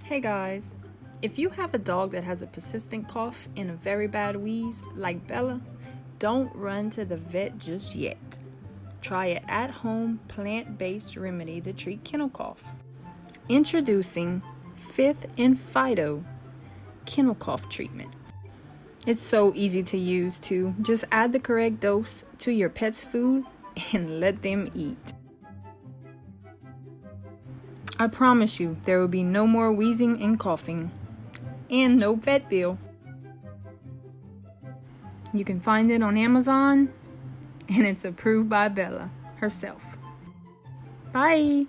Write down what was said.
Hey guys, if you have a dog that has a persistent cough and a very bad wheeze, like Bella, don't run to the vet just yet. Try an at-home plant-based remedy to treat kennel cough. Introducing Fifth and Fido Kennel Cough Treatment. It's so easy to use too. Just add the correct dose to your pet's food and let them eat. I promise you, there will be no more wheezing and coughing, and no vet bill. You can find it on Amazon, and it's approved by Bella herself. Bye!